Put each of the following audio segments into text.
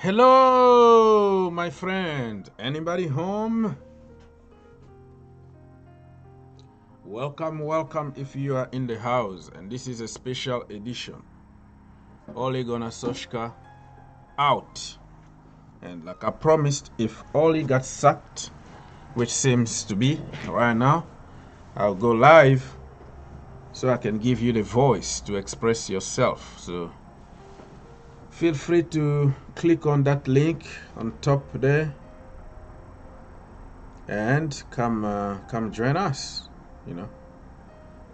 Hello, my friend. Anybody home? Welcome if you are in the house. And this is a special edition. Ole Gunnar Solskjaer out. And like I promised, if Ole got sacked, which seems to be right now, I'll go live so I can give you the voice to express yourself. So feel free to click on that link on top there and come join us,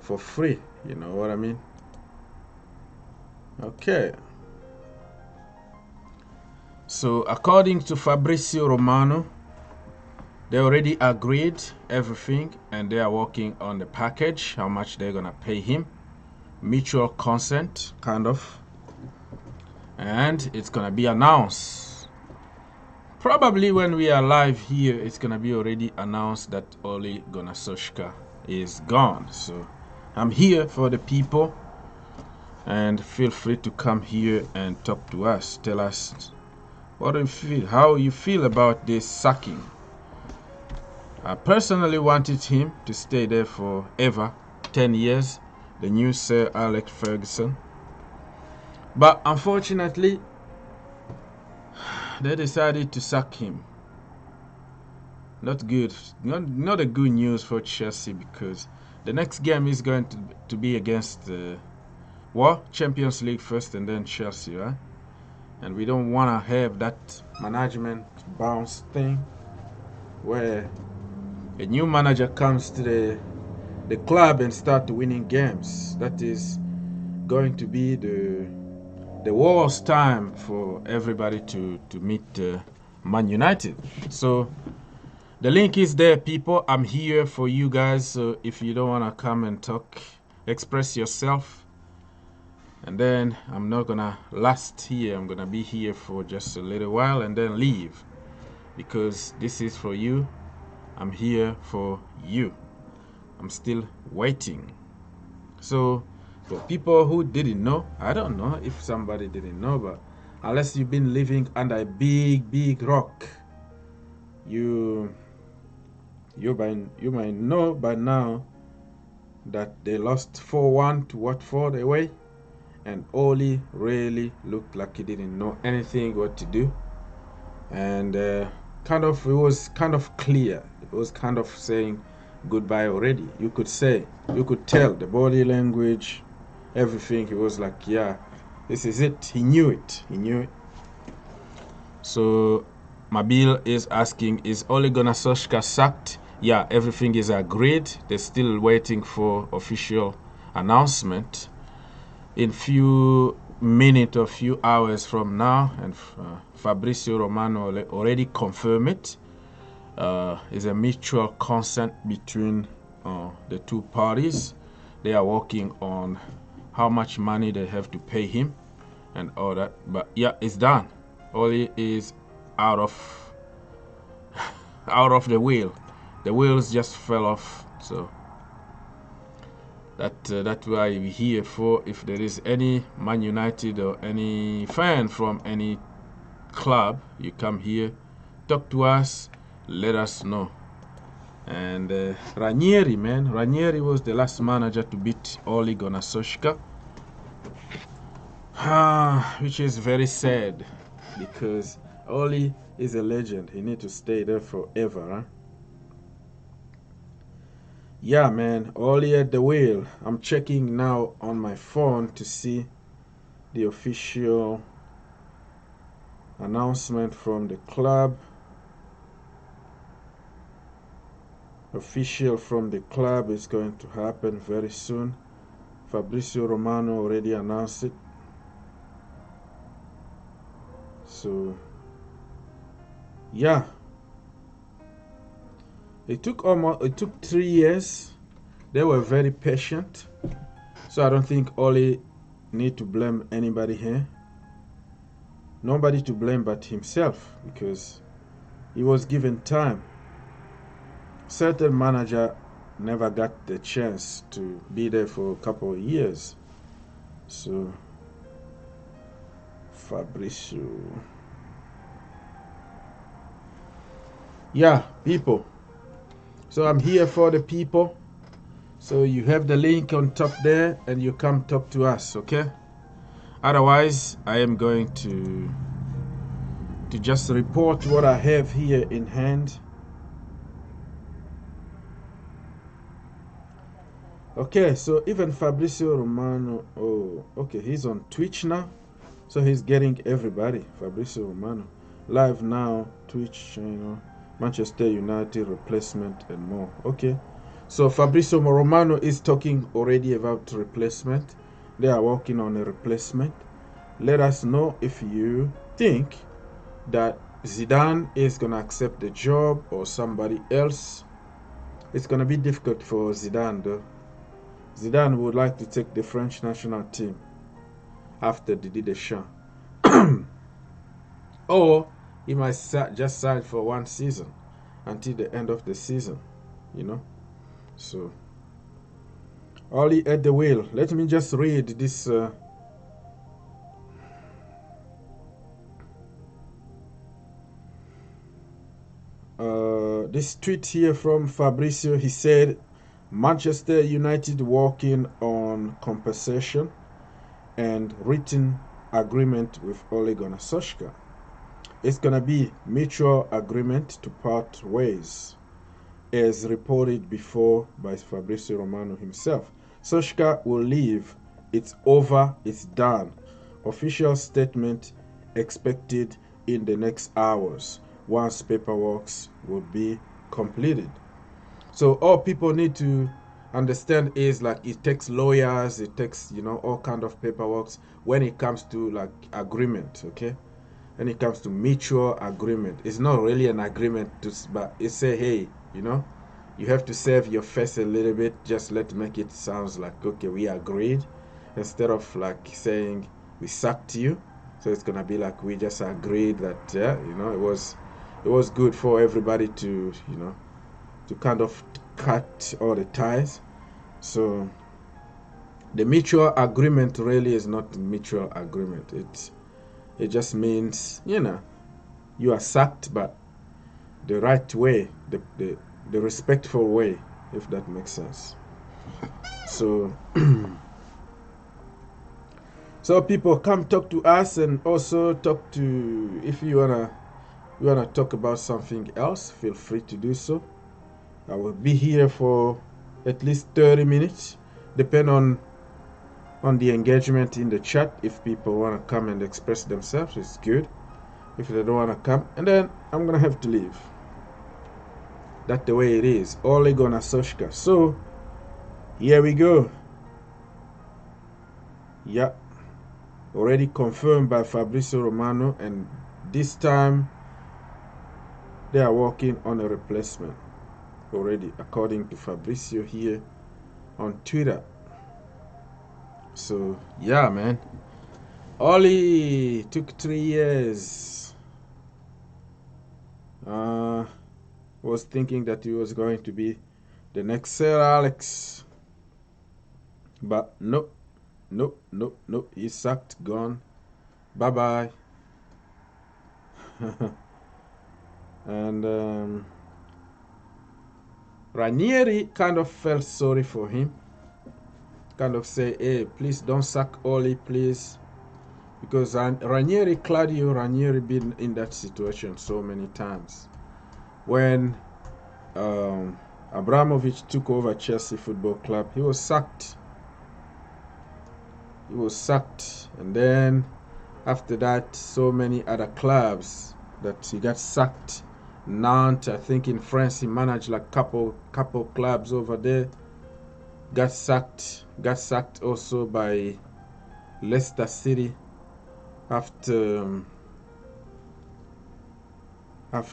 for free. You know what I mean? Okay. So according to Fabrizio Romano, they already agreed everything and they are working on the package, how much they're gonna pay him. Mutual consent, kind of. And it's gonna be announced. Probably when we are live here, it's gonna be already announced that Ole Gunnar Solskjaer is gone. So I'm here for the people, and feel free to come here and talk to us. Tell us what do you feel, how you feel about this sacking. I personally wanted him to stay there forever, 10 years, the new Sir Alex Ferguson. But unfortunately, they decided to sack him. Not good. Not a good news for Chelsea, because the next game is going to be against Champions League first and then Chelsea, right? And we don't want to have that management bounce thing where a new manager comes to the club and start winning games. That is going to be the worst time for everybody to meet Man United. So the link is there, people. I'm here for you guys. So if you don't want to come and talk, express yourself. And then I'm not going to last here. I'm going to be here for just a little while and then leave. Because this is for you. I'm here for you. I'm still waiting. So for people who didn't know, I don't know if somebody didn't know, but unless you've been living under a big rock, you might know by now that they lost 4-1 to Watford away, and Ole really looked like he didn't know anything what to do, and it was kind of clear. It was kind of saying goodbye already. You could tell the body language, everything. He was like, yeah, this is it. He knew it. So Mabil is asking, is Ole Gunnar Solskjaer sacked? Yeah, everything is agreed. They're still waiting for official announcement in few minutes or few hours from now, and Fabrizio Romano already confirmed it. Is a mutual consent between the two parties. They are working on how much money they have to pay him and all that. But yeah, it's done. Ole is out of the wheel. The wheels just fell off. So that's why we're here for. If there is any Man United or any fan from any club, you come here, talk to us, let us know. And Ranieri was the last manager to beat Ole Gunnar Solskjaer, which is very sad, because Ole is a legend. He needs to stay there forever, huh? Yeah, man, Ole at the wheel. I'm checking now on my phone to see the official announcement from the club. Official from the club is going to happen very soon. Fabrizio Romano already announced it. So yeah, it took 3 years. They were very patient. So I don't think Ole need to blame anybody here. Nobody to blame but himself, because he was given time. Certain manager never got the chance to be there for a couple of years. So Fabrizio Yeah, people. So I'm here for the people. So you have the link on top there and you come talk to us, okay? Otherwise, I am going to just report what I have here in hand. Okay, so even Fabrizio Romano, oh, okay, he's on Twitch now. So he's getting everybody. Fabrizio Romano. Live now, Twitch channel, Manchester United replacement and more. Okay. So Fabrizio Romano is talking already about replacement. They are working on a replacement. Let us know if you think that Zidane is going to accept the job or somebody else. It's going to be difficult for Zidane though. Zidane would like to take the French national team after Didier Deschamps. Or he might just sign for one season until the end of the season, you know. So, Oli at the wheel. Let me just read this. This tweet here from Fabrizio. He said, Manchester United working on compensation and written agreement with Ole Gunnar Solskjaer. It's going to be mutual agreement to part ways, as reported before by Fabrizio Romano himself. Solskjaer will leave. It's over. It's done. Official statement expected in the next hours once paperwork will be completed. So all people need to understand is like it takes lawyers, it takes, you know, all kind of paperwork when it comes to like agreement, okay? When it comes to mutual agreement, it's not really an agreement, but it's say, hey, you know, you have to save your face a little bit. Just let's make it sounds like, okay, we agreed, instead of like saying we sacked you. So it's gonna be like we just agreed that, yeah, you know, it was good for everybody to, you know, to kind of cut all the ties. So the mutual agreement really is not mutual agreement. It just means, you know, you are sacked, but the right way, the respectful way, if that makes sense. So so people, come talk to us, and also talk to, if you wanna talk about something else, feel free to do so. I will be here for at least 30 minutes, depend on the engagement in the chat. If people want to come and express themselves, it's good. If they don't want to come, and then I'm gonna have to leave. That's the way it is. Ole Gunnar Solskjaer. So here we go. Yeah, already confirmed by Fabrizio Romano, and this time they are working on a replacement already, according to Fabrizio here on Twitter. So yeah, man, Oli took 3 years. Was thinking that he was going to be the next Sir Alex, but nope, he's sacked, gone, bye bye. And Ranieri kind of felt sorry for him, kind of say, hey, please don't sack Oli, please, because Claudio Ranieri been in that situation so many times. When Abramovic took over Chelsea Football Club, he was sacked. And then after that, so many other clubs that he got sacked. Nantes, I think in France, he managed like couple clubs over there. Got sacked also by Leicester City after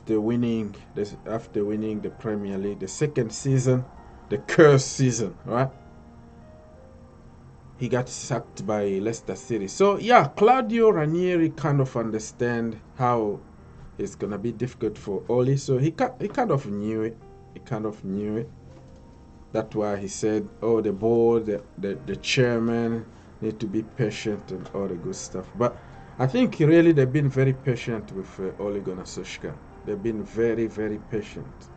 winning the Premier League, the second season, the cursed season, right? He got sacked by Leicester City. So yeah, Claudio Ranieri kind of understand how it's gonna be difficult for Oli. So he kind of knew it. That's why he said, oh, the board, the chairman need to be patient and all the good stuff. But I think really they've been very patient with Ole Gunnar Solskjaer. They've been very, very patient.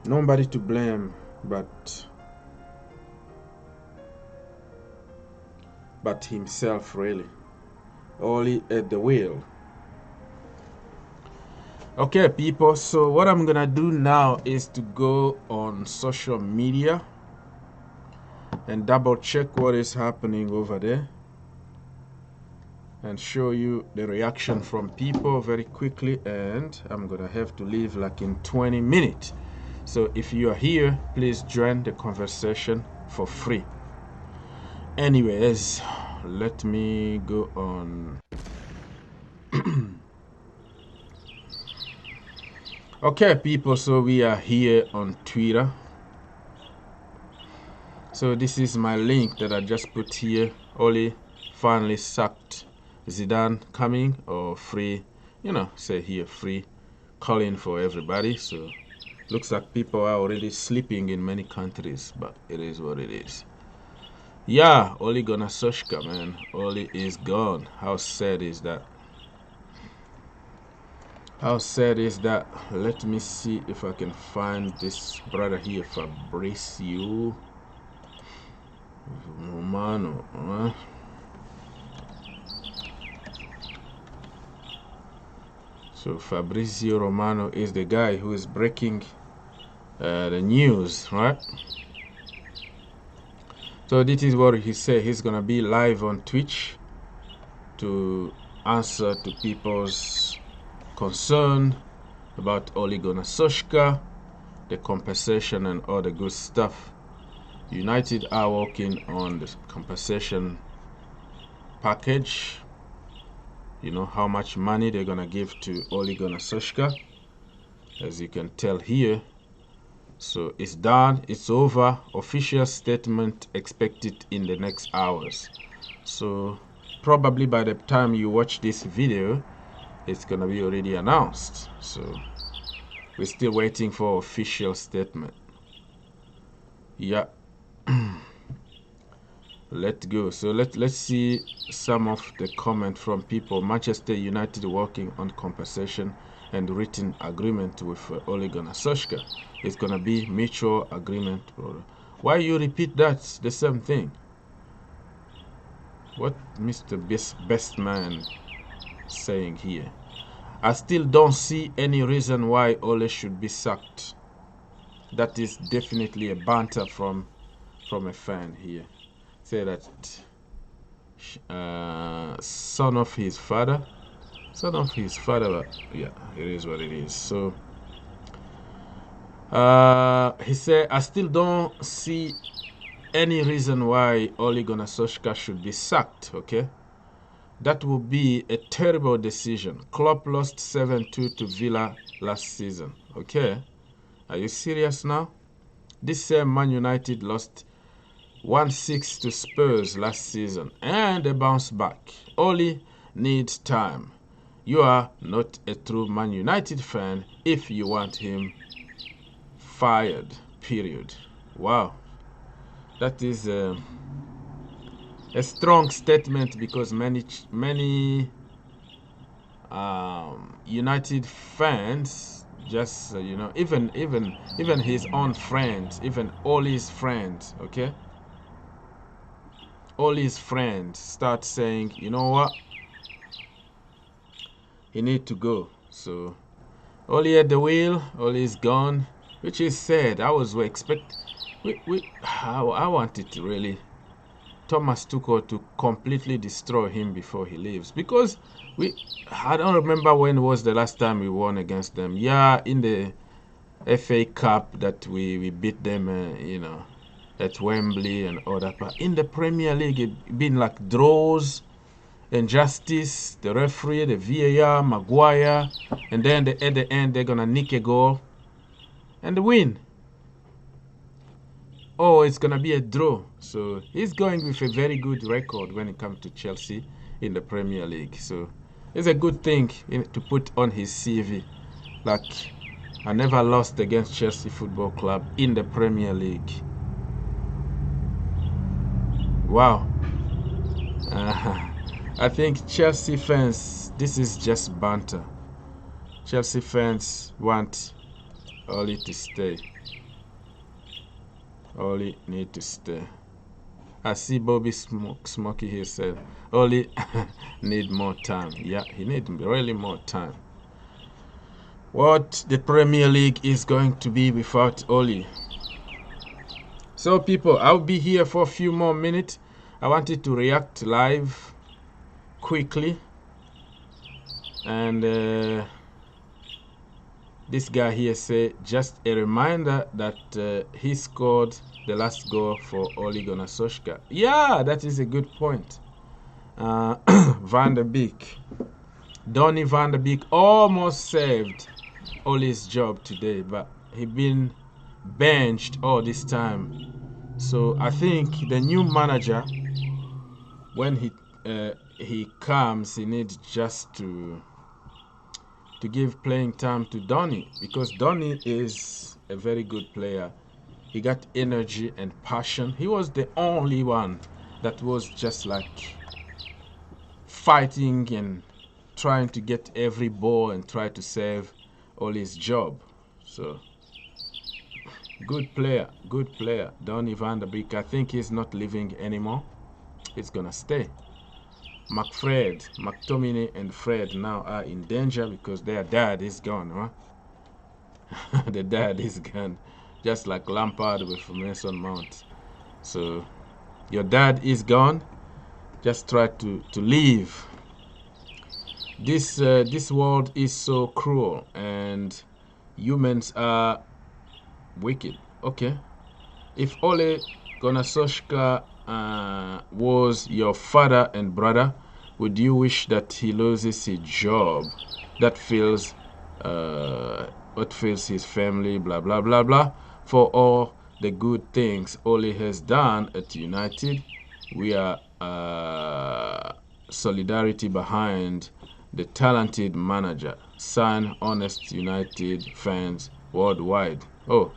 Nobody to blame but himself, really. Only at the wheel. Okay, people, so what I'm gonna do now is to go on social media and double check what is happening over there and show you the reaction from people very quickly, and I'm gonna have to leave like in 20 minutes. So if you are here, please join the conversation for free. Anyways, let me go on. Okay, people, so we are here on Twitter. So this is my link that I just put here. Oli finally sacked Zidane coming, or free, you know, say here free calling for everybody. So looks like people are already sleeping in many countries, but it is what it is. Yeah, Ole Gunnar Solskjaer, man. Ole is gone. How sad is that? How sad is that? Let me see if I can find this brother here, Fabrizio Romano. So Fabrizio Romano is the guy who is breaking the news, right? So this is what he said. He's gonna be live on Twitch to answer to people's concern about Ole Gunnar Solskjaer, the compensation and all the good stuff. United are working on the compensation package. You know how much money they're gonna give to Ole Gunnar Solskjaer, as you can tell here. So it's done, it's over. Official statement expected in the next hours. So probably by the time you watch this video, it's gonna be already announced. So we're still waiting for official statement. Yeah. Let's go. So let's see some of the comment from people. Manchester United working on compensation and written agreement with Ole Gunnar Solskjaer. It's gonna be mutual agreement. Why you repeat that? The same thing. What Mr. Best Man saying here? I still don't see any reason why Ole should be sacked. That is definitely a banter from a fan here. Say that son of his father, yeah, it is what it is. So he said, I still don't see any reason why Ole Gunnar Solskjaer should be sacked. Okay, that would be a terrible decision. Klopp lost 7-2 to Villa last season. Okay, are you serious now? This same Man United lost 1-6 to Spurs last season, and they bounced back. Ole needs time. You are not a true Man United fan if you want him fired, period. Wow. That is a strong statement, because many United fans just you know, even his own friends, even Ole's friends, okay, Ole's friends start saying, you know what, he need to go. So Ole at the wheel, Ole is gone, which is sad. I was I wanted to really Thomas Tuchel to completely destroy him before he leaves, because I don't remember when was the last time we won against them. Yeah, in the FA Cup that we beat them, you know, at Wembley and all that. But in the Premier League, it been like draws, injustice, the referee, the VAR, Maguire, and then at the end they're gonna nick a goal and win. Oh, it's gonna be a draw. So he's going with a very good record when it comes to Chelsea in the Premier League. So it's a good thing to put on his CV. Like, I never lost against Chelsea Football Club in the Premier League. Wow. I think Chelsea fans, this is just banter. Chelsea fans want Oli to stay. Oli need to stay. I see Bobby Smokey here said, Oli need more time. Yeah, he need really more time. What the Premier League is going to be without Oli. So people, I'll be here for a few more minutes. I wanted to react live quickly. And this guy here say, just a reminder that he scored the last goal for Ole Gunnar Solskjaer. Yeah, that is a good point. Van der Beek. Donny van der Beek almost saved Ole's job today, but he been benched all this time. So I think the new manager, when he comes, he needs just to give playing time to Donny, because Donny is a very good player. He got energy and passion. He was the only one that was just like fighting and trying to get every ball and try to save Ole's job. So good player, Donny van der Beek. I think he's not leaving anymore. He's gonna stay. McTominay and Fred now are in danger because their dad is gone, huh? The dad is gone, just like Lampard with Mason Mount. So your dad is gone. Just try to leave. This world is so cruel and humans are wicked. Okay, if Ole Gunnar Solskjaer was your father and brother, would you wish that he loses his job? That fills what fills his family, blah blah blah blah. For all the good things Ole has done at United, we are solidarity behind the talented manager. Sign, honest United fans worldwide. Oh,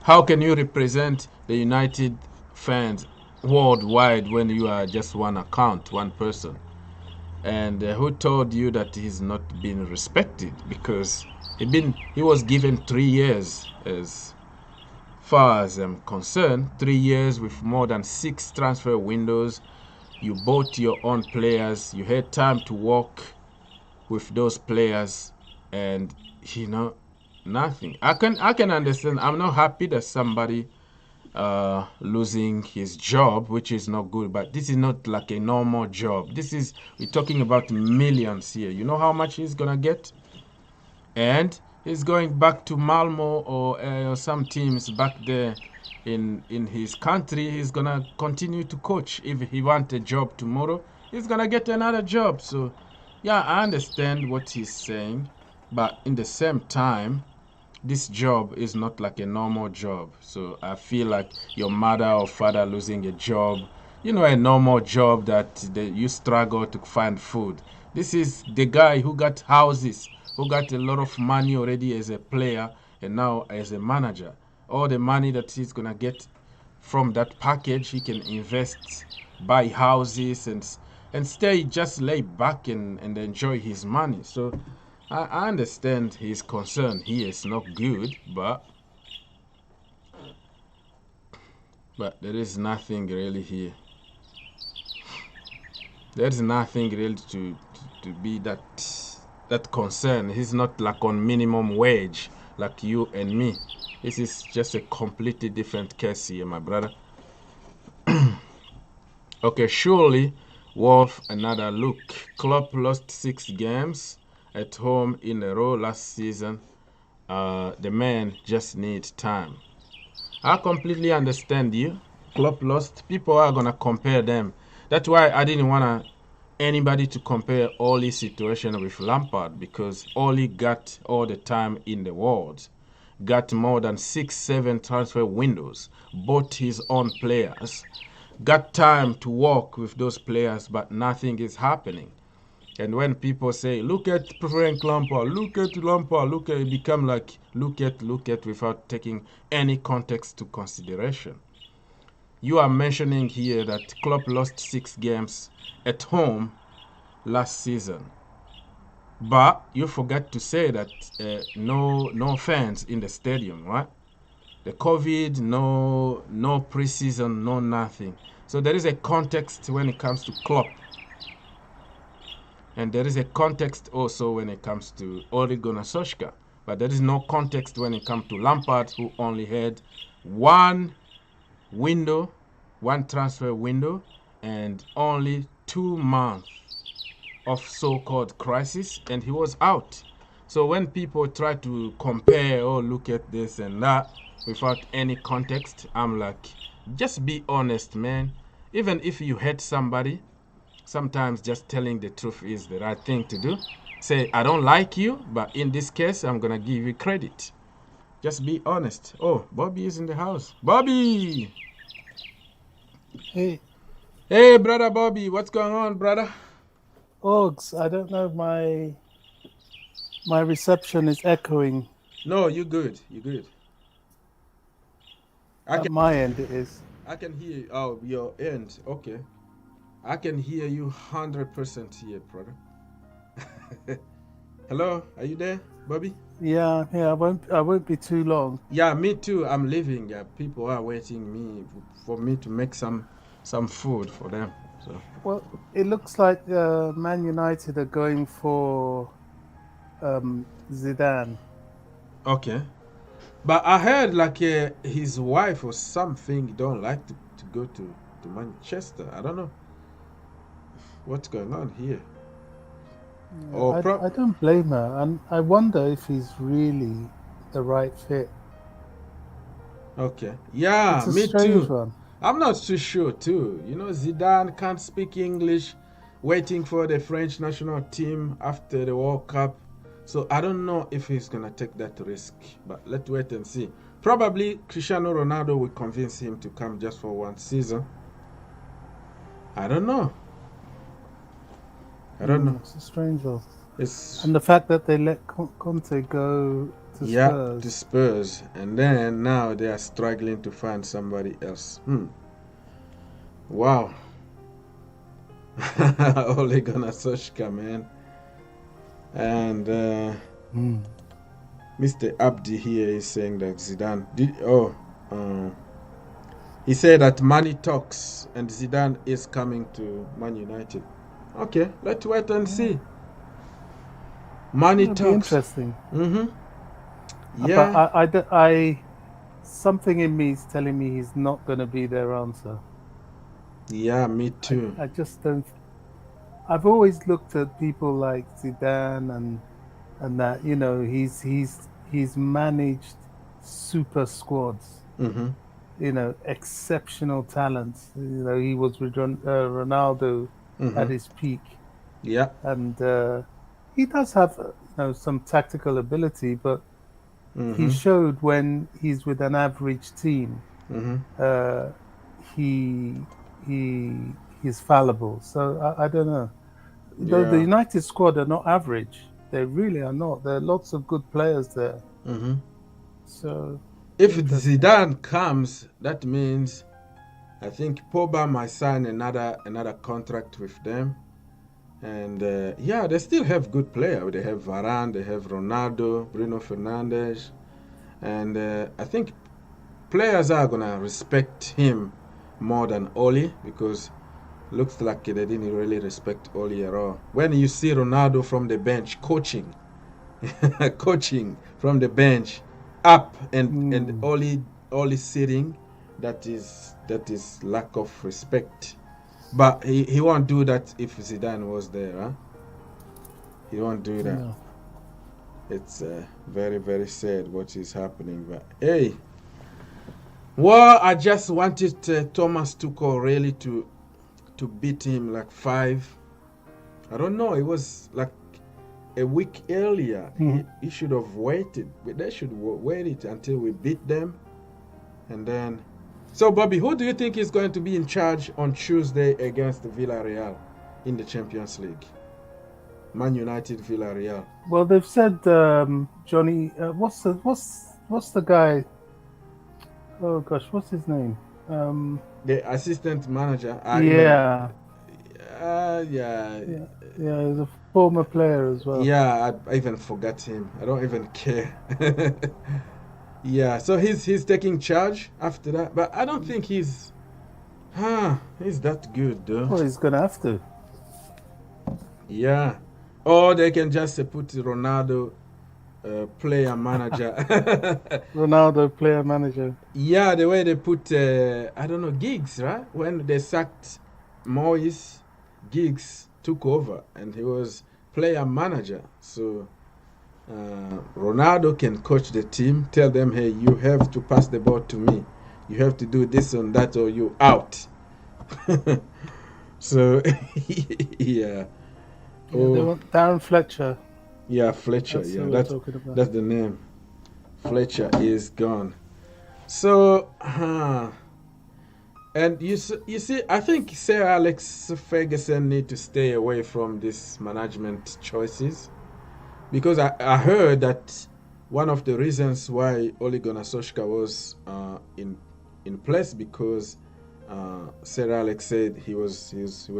how can you represent the United fans worldwide when you are just one account, one person? And who told you that he's not been respected? Because he was given 3 years, as far as I'm concerned, 3 years with more than 6 transfer windows. You bought your own players. You had time to work with those players, and you know, nothing. I can understand. I'm not happy that somebody losing his job, which is not good, but this is not like a normal job. We're talking about millions here. You know how much he's gonna get? And he's going back to Malmo or some teams back there in his country. He's gonna continue to coach. If he wants a job tomorrow, he's gonna get another job. So yeah, I understand what he's saying, but in the same time, this job is not like a normal job. So I feel like your mother or father losing a job, you know, a normal job that you struggle to find food. This is the guy who got houses, who got a lot of money already as a player and now as a manager. All the money that he's gonna get from that package, he can invest, buy houses and stay, just lay back and enjoy his money. So I understand his concern. He is not good, but there is nothing really here. There's nothing really to be that concerned. He's not like on minimum wage like you and me. This is just a completely different case here, my brother. Okay, surely worth another look. Klopp lost 6 games at home in a row last season. The man just needs time. I completely understand you. Klopp lost. People are gonna compare them. That's why I didn't want anybody to compare Ole's situation with Lampard, because Ole got all the time in the world, got more than 6-7 transfer windows, bought his own players, got time to work with those players, but nothing is happening. And when people say, look at Frank Lampard, look at Lampard, look at it, become like, look at without taking any context to consideration. You are mentioning here that Klopp lost 6 games at home last season. But you forgot to say that no fans in the stadium, right? The COVID, no preseason, no nothing. So there is a context when it comes to Klopp. And there is a context also when it comes to Ole Gunnar Solskjaer. But there is no context when it comes to Lampard, who only had one transfer window, and only 2 months of so-called crisis, and he was out. So when people try to compare, oh, look at this and that, without any context, I'm like, just be honest, man. Even if you hate somebody, sometimes just telling the truth is the right thing to do. Say, I don't like you, but in this case, I'm gonna give you credit. Just be honest. Oh, Bobby is in the house. Bobby! Hey. Hey, brother Bobby, what's going on, brother? Ogs, I don't know, my reception is echoing. No, you're good. You're good. At my end, it is. I can hear you. Oh, your end. Okay. I can hear you 100% here, brother. Hello, are you there, Bobby? Yeah, I won't be too long. Yeah, me too. I'm leaving. Yeah, people are waiting for me to make some food for them. So. Well, it looks like Man United are going for Zidane. Okay. But I heard like his wife or something don't like to go to Manchester. I don't know what's going on here. Yeah, I don't blame her, and I wonder if he's really the right fit. Okay. Yeah, it's a me strange too. One. I'm not too sure too. You know, Zidane can't speak English, waiting for the French national team after the World Cup. So I don't know if he's going to take that risk, but let's wait and see. Probably Cristiano Ronaldo will convince him to come just for one season. I don't know. It's a strange one. And the fact that they let Conte go to Spurs. Yeah, to Spurs. And then now they are struggling to find somebody else. Wow. Ole Gunnar Solskjaer, man. And Mr. Abdi here is saying that Zidane he said that money talks and Zidane is coming to Man United. Okay, let's wait and see. Money talks. Interesting. Yeah. But I something in me is telling me he's not going to be their answer. Yeah, me too. I just don't. I've always looked at people like Zidane and that, you know, he's managed super squads. You know, exceptional talents. You know, he was with Ronaldo at his peak. Yeah. And he does have some tactical ability, but he showed when he's with an average team, he's fallible. So I don't know. Yeah. The United squad are not average. They really are not. There are lots of good players there. So if Zidane comes, that means I think Pogba might sign another contract with them. And yeah, they still have good players. They have Varane, they have Ronaldo, Bruno Fernandes. And I think players are going to respect him more than Ole, because looks like they didn't really respect Ole at all. When you see Ronaldo from the bench coaching from the bench up and Ole sitting, that is lack of respect. But he won't do that if Zidane was there, huh? He won't do that. No. It's very, very sad what is happening. But hey, well, I just wanted Thomas Tuchel really to beat him like 5. I don't know. It was like a week earlier. He should have waited. But they should wait it until we beat them, and then. So, Bobby, who do you think is going to be in charge on Tuesday against Villarreal in the Champions League? Man United, Villarreal. Well, they've said Johnny. What's the guy? Oh gosh, what's his name? The assistant manager. Yeah. Yeah. Former player as well. Yeah, I even forgot him. I don't even care. Yeah, so he's taking charge after that, but I don't think he's that good though. Well, he's gonna have to. Yeah, or they can just put Ronaldo player manager. Ronaldo player manager. Yeah, the way they put I don't know, Giggs, right? When they sacked Moyes, Giggs took over and he was player manager. So Ronaldo can coach the team, tell them, hey, you have to pass the ball to me. You have to do this and that or you out. So, yeah. They want Darren Fletcher. Yeah, Fletcher. That's the name. Fletcher is gone. So, and you see, I think Sir Alex Ferguson need to stay away from these management choices. Because I heard that one of the reasons why Ole Gunnar Solskjaer was in place because Sir Alex said he was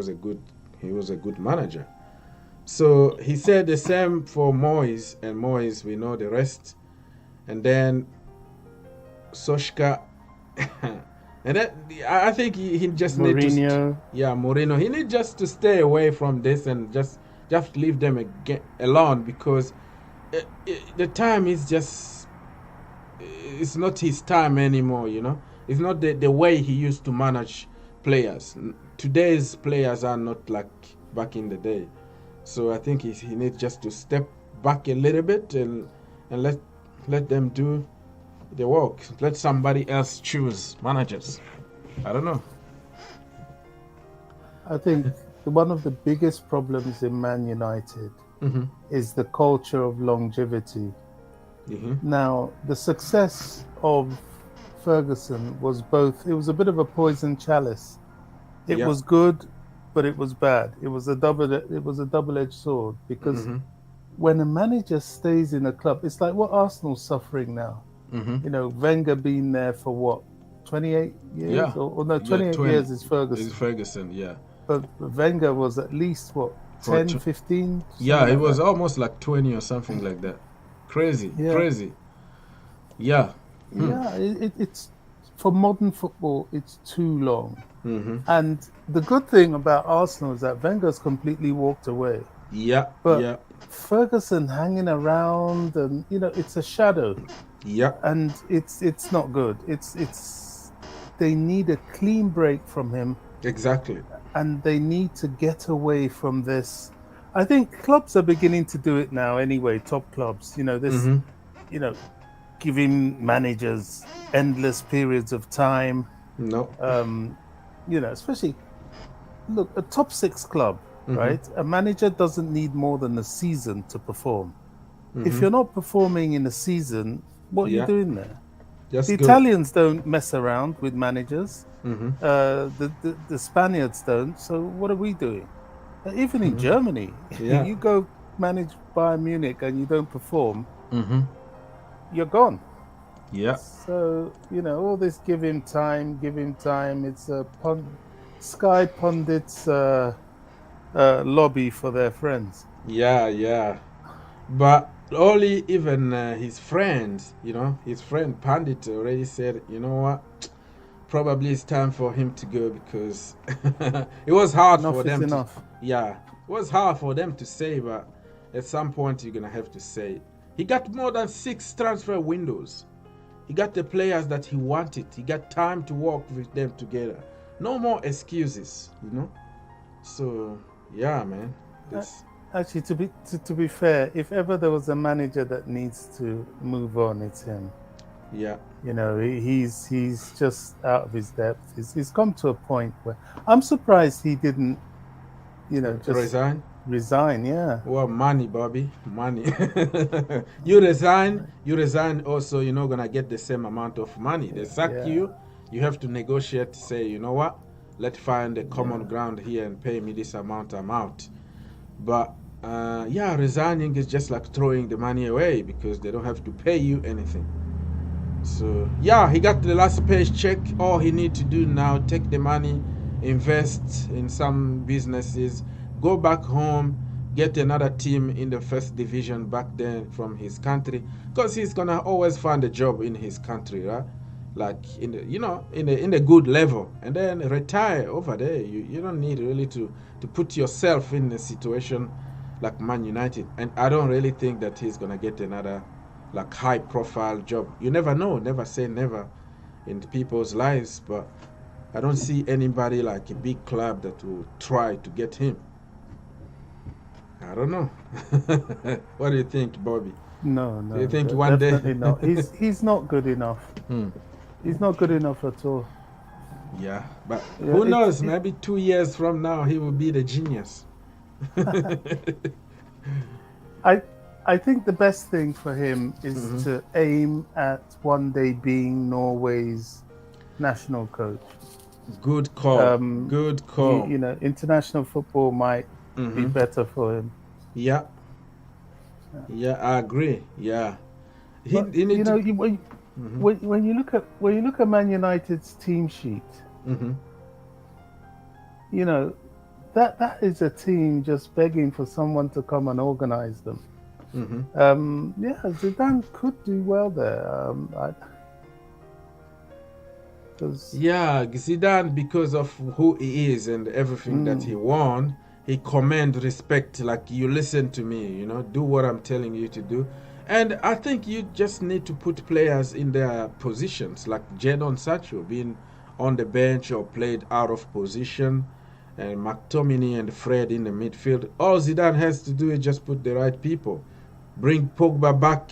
a good manager. So he said the same for Moyes, and Moyes, we know the rest. And then Solskjaer, and that, I think he just Mourinho. need to Mourinho. He need just to stay away from this and just leave them alone because the time is just, it's not his time anymore, you know. It's not the way he used to manage players. Today's players are not like back in the day. So I think he needs just to step back a little bit and let them do the work. Let somebody else choose managers. I don't know. I think one of the biggest problems in Man United is the culture of longevity. Now, the success of Ferguson was both, it was a bit of a poison chalice. It was good, but it was bad. It was a double-edged sword because when a manager stays in a club, it's like what Arsenal's suffering now. You know, Wenger been there for what, 28 years? Yeah. Or no, 28 years is Ferguson. It's Ferguson, yeah. But Wenger was at least, what, 10, 15? Yeah, it was almost like 20 or something like that. Crazy. Yeah. Yeah, it's for modern football, it's too long. And the good thing about Arsenal is that Wenger's completely walked away. But Ferguson hanging around, and you know, it's a shadow. And it's not good. It's they need a clean break from him. Exactly. And they need to get away from this. I think clubs are beginning to do it now anyway, top clubs. You know, this you know, giving managers endless periods of time. You know, especially, look, a top 6 club, right? A manager doesn't need more than a season to perform. If you're not performing in a season, what are you doing there? The Italians don't mess around with managers. The Spaniards don't. So what are we doing? Even in Germany, you go manage Bayern Munich and you don't perform, you're gone. So, you know, all this give him time, it's a Sky pundits lobby for their friends. But only even his friends, you know, his friend Pandit already said, you know what, probably it's time for him to go because it was hard for them to, it was hard for them to say, but at some point you're gonna have to say it. He got more than 6 transfer windows. He got the players that he wanted. He got time to work with them together. No more excuses, you know. So yeah, man. Actually, to be fair, if ever there was a manager that needs to move on, it's him. You know, he's just out of his depth. He's come to a point where I'm surprised he didn't, you know, just resign. Well, money, Bobby, money. you resign also, you're not gonna get the same amount of money. They sack you have to negotiate to say, you know what, let's find a common ground here and pay me this amount, I'm out. But resigning is just like throwing the money away because they don't have to pay you anything. So he got the last page check. All he need to do now, take the money, invest in some businesses, go back home, get another team in the first division back then from his country, because he's gonna always find a job in his country, right? Like in the, in a good level, and then retire over there. You don't need really to put yourself in a situation like Man United, and I don't really think that he's gonna get another like high profile job. You never know, never say never in people's lives, but I don't see anybody like a big club that will try to get him. I don't know. What do you think, Bobby? No, do you think one day? Definitely not. He's not good enough. He's not good enough at all. Yeah, but who knows? Maybe 2 years from now, he will be the genius. I think the best thing for him is to aim at one day being Norway's national coach. Good call. Good call. International football might be better for him. Yeah. Yeah, I agree. Yeah. When you look at Man United's team sheet, that is a team just begging for someone to come and organize them. Zidane could do well there. Zidane, because of who he is and everything that he won, he command respect. Like, you listen to me, do what I'm telling you to do. And I think you just need to put players in their positions, like Jadon Sancho being on the bench or played out of position, and McTominay and Fred in the midfield. All Zidane has to do is just put the right people. Bring Pogba back,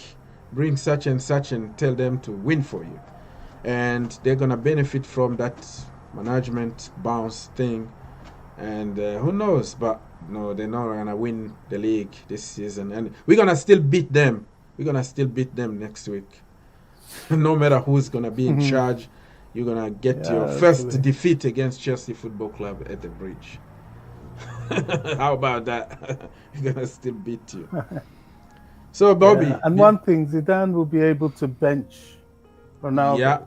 bring such and such, and tell them to win for you. And they're going to benefit from that management bounce thing. And who knows? But no, they're not going to win the league this season. And we're going to still beat them. We're going to still beat them next week. No matter who's going to be in charge, you're going to get your first defeat against Chelsea Football Club at the bridge. How about that? We're going to still beat you. So, Bobby. Yeah, and one thing, Zidane will be able to bench Ronaldo. Yeah.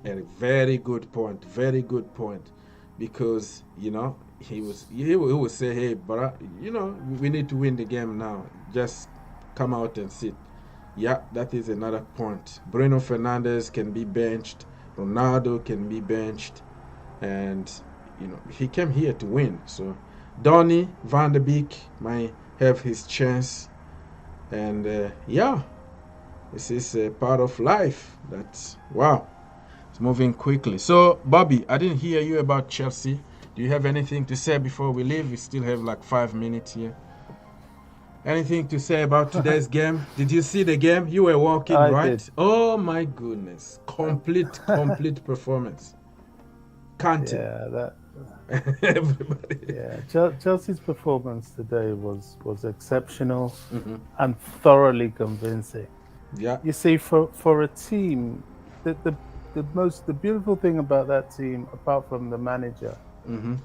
A very good point. Very good point. Because, he will say, hey, but, we need to win the game now. Just come out and sit. Yeah, that is another point. Bruno Fernandes can be benched. Ronaldo can be benched. And, he came here to win. So, Donny van de Beek might have his chance. And, this is a part of life. That's, wow. It's moving quickly. So, Bobby, I didn't hear you about Chelsea. Do you have anything to say before we leave? We still have like 5 minutes here. Anything to say about today's game? Did you see the game? You were walking, right? Did. Oh my goodness. Complete performance. Can't everybody. Yeah, Chelsea's performance today was exceptional and thoroughly convincing. Yeah. You see, for a team, the beautiful thing about that team, apart from the manager,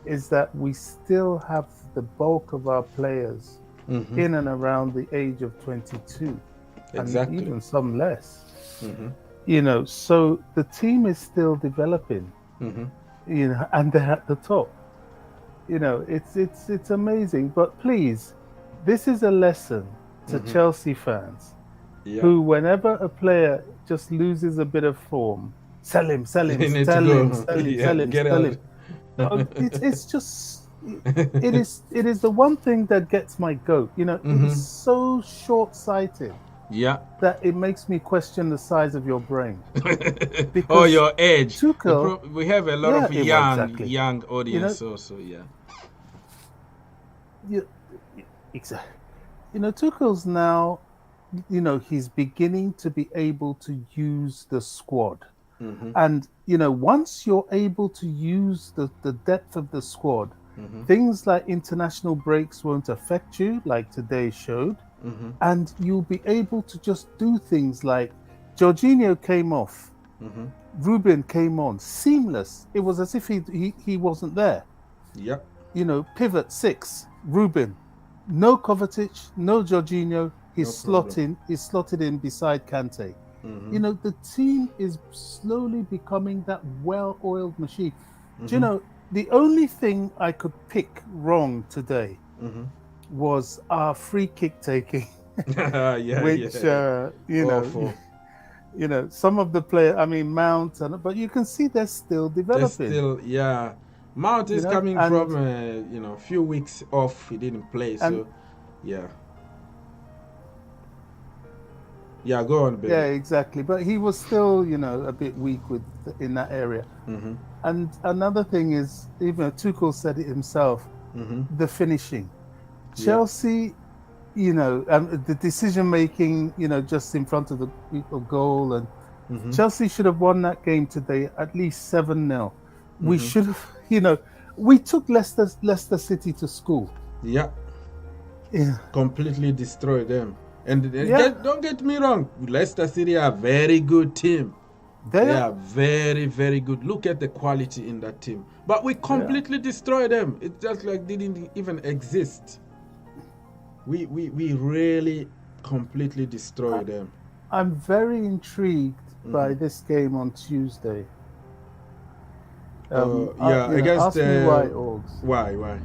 is that we still have the bulk of our players in and around the age of 22, exactly, and even some less. So the team is still developing. And they're at the top. It's amazing. But please, this is a lesson to Chelsea fans who, whenever a player just loses a bit of form, sell him. It's just, it is the one thing that gets my goat. It is so short-sighted. Yeah. That it makes me question the size of your brain. Or your age. Tuchel, we have a lot of young audience also, Exactly. Tuchel's now, he's beginning to be able to use the squad. And, once you're able to use the depth of the squad, things like international breaks won't affect you, like today showed. And you'll be able to just do things like Jorginho came off, Ruben came on, seamless. It was as if he wasn't there. Yep. Pivot 6, Ruben, no Kovacic, no Jorginho. He's slotted in beside Kante. The team is slowly becoming that well-oiled machine. Do the only thing I could pick wrong today was our free kick taking, Yeah, which yeah. Awful. Some of the players, I mean Mount, but you can see they're still There's developing. still, yeah. Mount is coming and, from a few weeks off. He didn't play, so yeah. Yeah, go on, baby. Yeah, exactly. But he was still, a bit weak in that area. Mm-hmm. And another thing is, even Tuchel said it himself, the finishing. Chelsea, the decision making, just in front of the goal, and Chelsea should have won that game today at least 7-0. We should have, we took Leicester City to school. Yeah. Completely destroyed them. And don't get me wrong, Leicester City are a very good team. They are very, very good. Look at the quality in that team. But we completely destroyed them. It's just like didn't even exist. We really completely destroyed them. I'm very intrigued by this game on Tuesday. Against ask me why, Orgs. Why?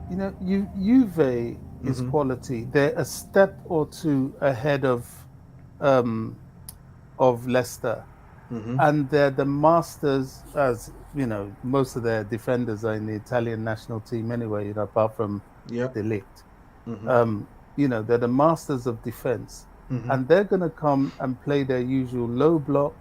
Juve is quality. They're a step or two ahead of Leicester, and they're the masters. As most of their defenders are in the Italian national team anyway. Apart from De Ligt, they're the masters of defense, and they're going to come and play their usual low block,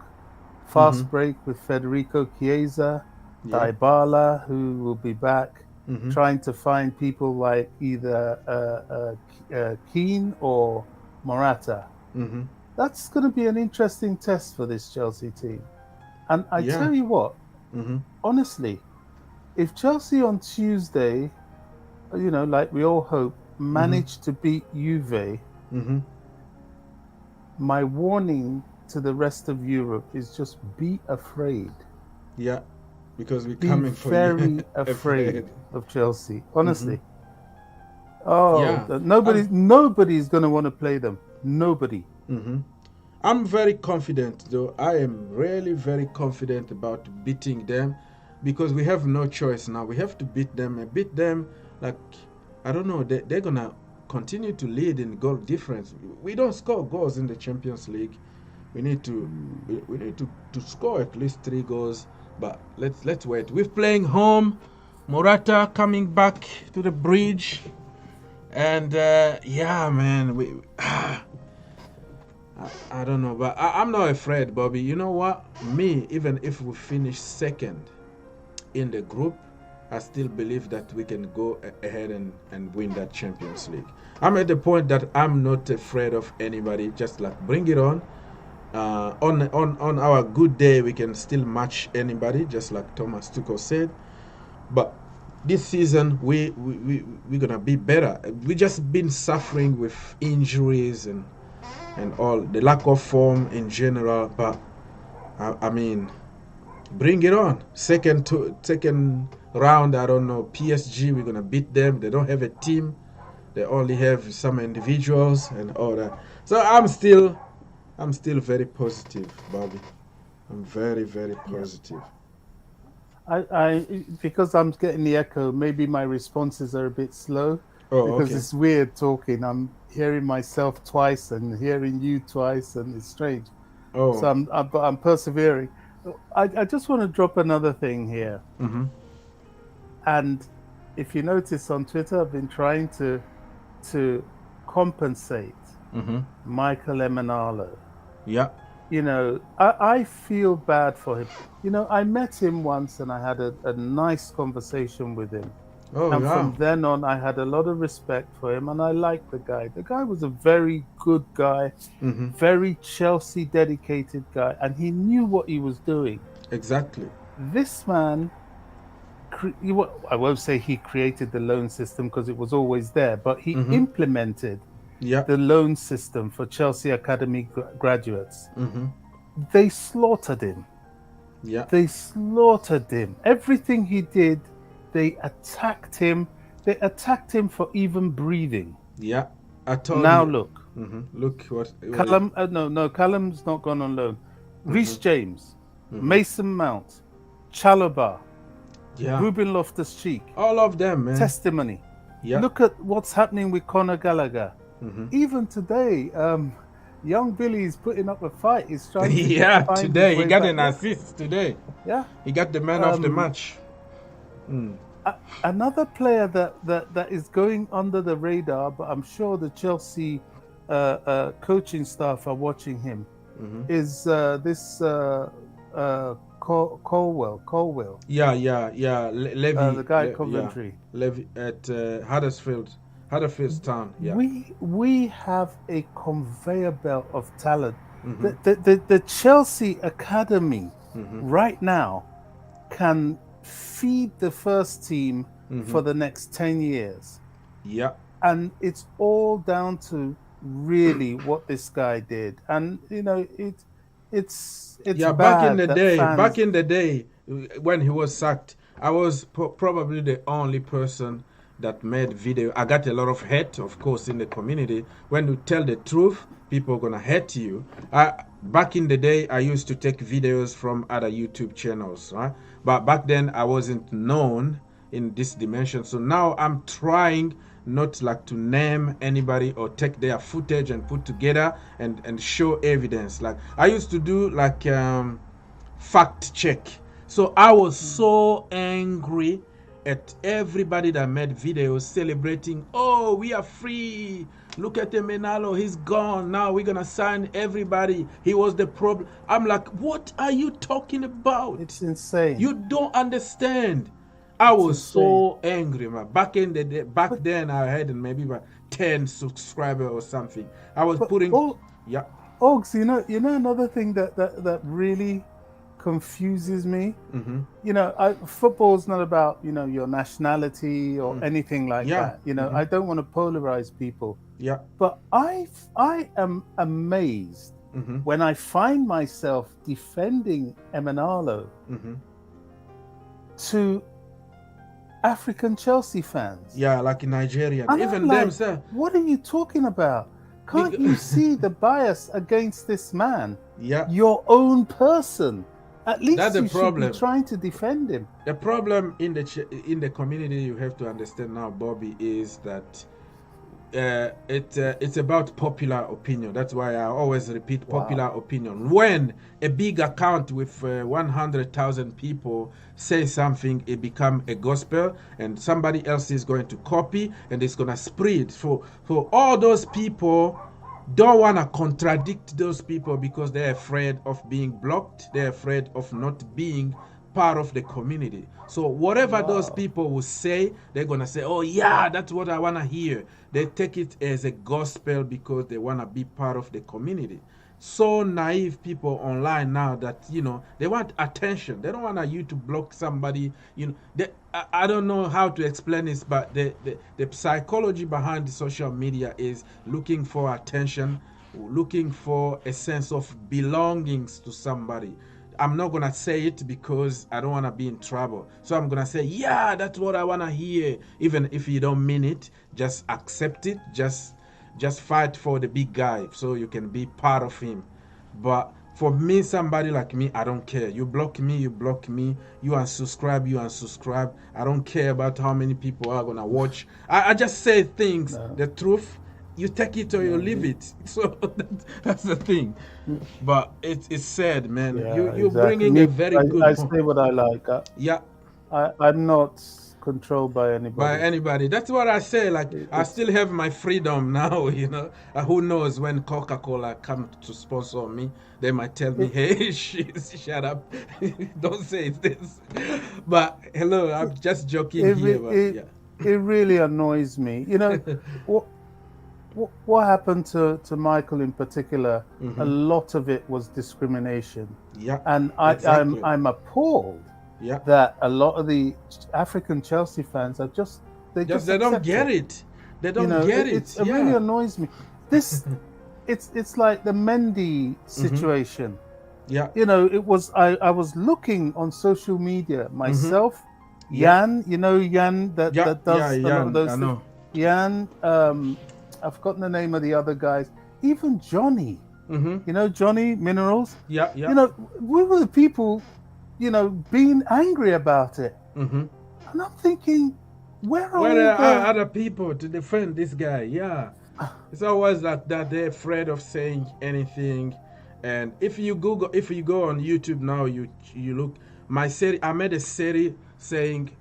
fast break with Federico Chiesa, Dybala, who will be back. Trying to find people like either Keane or Morata. That's going to be an interesting test for this Chelsea team. And I tell you what, honestly, if Chelsea on Tuesday, like we all hope, manage to beat Juve, my warning to the rest of Europe is just be afraid. Yeah. Because we're coming for very afraid of Chelsea, honestly. Nobody's going to want to play them. Nobody. I'm very confident, though. I am really very confident about beating them because we have no choice now. We have to beat them and beat them. Like, I don't know, they're going to continue to lead in goal difference. We don't score goals in the Champions League. We need to score at least 3 goals. But let's wait. We're playing home. Morata coming back to the bridge, and man, I don't know, but I'm not afraid, Bobby. You know what? Me, even if we finish second in the group, I still believe that we can go ahead and win that Champions League. I'm at the point that I'm not afraid of anybody. Just like bring it on. On our good day, we can still match anybody, just like Thomas Tuchel said. But this season, we're gonna be better. We just been suffering with injuries and all the lack of form in general. But I mean, bring it on. Second round, I don't know. PSG, we're gonna beat them. They don't have a team. They only have some individuals and all that. So I'm still very positive, Bobby. I'm very, very positive. I because I'm getting the echo, maybe my responses are a bit slow. Because it's weird talking. I'm hearing myself twice and hearing you twice, and it's strange. So I'm persevering. I just want to drop another thing here. And if you notice on Twitter, I've been trying to compensate Michael Emenalo. Yeah. I feel bad for him. I met him once and I had a nice conversation with him. From then on, I had a lot of respect for him and I liked the guy. The guy was a very good guy, very Chelsea dedicated guy, and he knew what he was doing. Exactly. This man, I won't say he created the loan system because it was always there, but he implemented the loan system for Chelsea Academy graduates. They slaughtered him. They slaughtered him. Everything he did, they attacked him. They attacked him for even breathing. Yeah. I told now you. Look. Look what... Callum, no, Callum's not gone on loan. Reece James, Mason Mount, Chalobah, Yeah. Ruben Loftus-Cheek. All of them, man. Testimony. Yeah. Look at what's happening with Conor Gallagher. Even today, young Billy is putting up a fight. He's trying to find today his way he got back. an assist today. Yeah, he got the man of the match. Another player that is going under the radar, but I'm sure the Chelsea coaching staff are watching him, is this Colwell. Yeah. Levy, the guy at Coventry. Levy at Huddersfield Town. Yeah. We have a conveyor belt of talent. The Chelsea Academy right now can feed the first team for the next 10 years. Yeah. And it's all down to really what this guy did. And it's back in the day when he was sacked, I was probably the only person that made video. I got a lot of hate, of course, in the community. When you tell the truth, people are gonna hate you. Back in the day, I used to take videos from other YouTube channels, right? But back then, I wasn't known in this dimension. So now I'm trying not like to name anybody or take their footage and put together and show evidence. Like I used to do like fact check. So I was so angry at everybody that made videos celebrating, oh, we are free. Look at Menalo, he's gone. Now we're going to sign everybody. He was the problem. I'm like, what are you talking about? It's insane. You don't understand. I was so angry, man. Back then I had maybe about 10 subscribers or something. I was putting... Ogs, you know another thing that really confuses me. Football's not about your nationality or anything like that. I don't want to polarize people. Yeah. But I am amazed when I find myself defending Emenalo to African Chelsea fans. Yeah, like in Nigeria. And even I'm like, them, sir. What are you talking about? Can't you see the bias against this man? Yeah. Your own person. At least that's you the problem. Should be trying to defend him. The problem in the community, you have to understand now, Bobby, is that it's about popular opinion. That's why I always repeat popular opinion. When a big account with 100,000 people say something, it become a gospel, and somebody else is going to copy, and it's gonna spread. For all those people don't want to contradict those people because they're afraid of being blocked. They're afraid of not being part of the community. So whatever those people will say, they're going to say, oh yeah, that's what I want to hear. They take it as a gospel because they want to be part of the community. So naive people online now that, they want attention. They don't want you to block somebody. I don't know how to explain this, but the psychology behind the social media is looking for attention, looking for a sense of belongings to somebody. I'm not going to say it because I don't want to be in trouble. So I'm going to say, yeah, that's what I want to hear. Even if you don't mean it, just accept it. Just fight for the big guy so you can be part of him. But for me, somebody like me, I don't care. You block me, you block me. You unsubscribe, you unsubscribe. I don't care about how many people are going to watch. I just say things, the truth. You take it or you leave it. So that's the thing. But it's sad, man. You're bringing a very good I say what I like. I'm not controlled by anybody. That's what I say. Like, I still have my freedom now, who knows when Coca-Cola come to sponsor me, they might tell me, hey, shut up. Don't say this. But hello, I'm just joking here. It really annoys me. What happened to Michael in particular, a lot of it was discrimination. Yeah. And I'm appalled that a lot of the African Chelsea fans are they don't get it. They don't get it. It really annoys me. This it's like the Mendy situation. Yeah. It was I was looking on social media myself. Jan, Jan that does a lot of those things. Jan, I've forgotten the name of the other guys. Even Johnny, Johnny Minerals. Yeah. We were the people being angry about it. Mm-hmm. And I'm thinking, where are Where all are the other people to defend this guy? Yeah. It's always like that they're afraid of saying anything. And if you go on YouTube now, you look my series. I made a series saying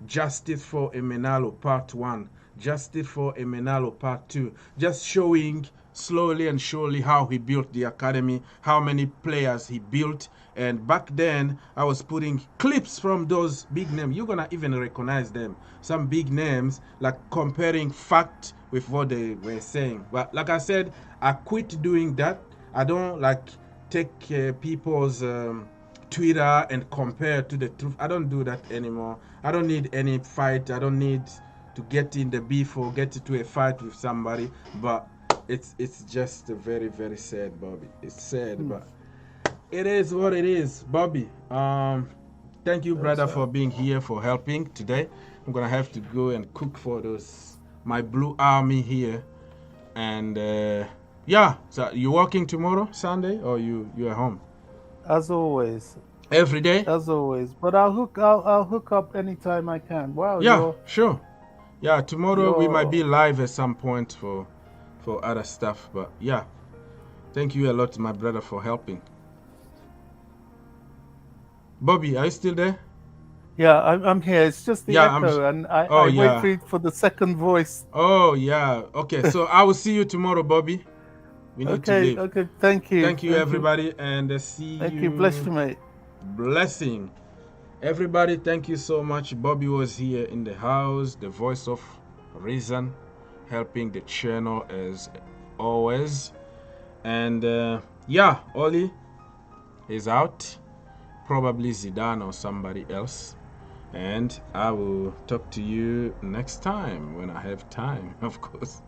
Justice for Emenalo Part 1, Justice for Emenalo Part 2, just showing slowly and surely how he built the academy, how many players he built. And back then, I was putting clips from those big names. You're going to even recognize them. Some big names, like comparing fact with what they were saying. But like I said, I quit doing that. I don't like take people's Twitter and compare to the truth. I don't do that anymore. I don't need any fight. I don't need to get in the beef or get into a fight with somebody. But it's just very, very sad, Bobby. It's sad, but it is what it is, Bobby. Thank you, brother, for being here, for helping today. I'm gonna have to go and cook for my blue army here, and yeah. So you working tomorrow, Sunday, or you at home? As always. Every day. As always. But I'll hook up anytime I can. Wow. Yeah, sure. Yeah, tomorrow we might be live at some point for other stuff, but yeah. Thank you a lot, my brother, for helping. Bobby, are you still there? Yeah, I'm here. It's just the echo, and I wait for the second voice. Oh, yeah. Okay, so I will see you tomorrow, Bobby. We need to leave. Okay, thank you. Thank you, everybody, and see you. Thank you. Bless you, mate. Blessing. Everybody, thank you so much. Bobby was here in the house, the voice of reason, helping the channel as always. And yeah, Oli is out. Probably Zidane or somebody else. And I will talk to you next time when I have time, of course.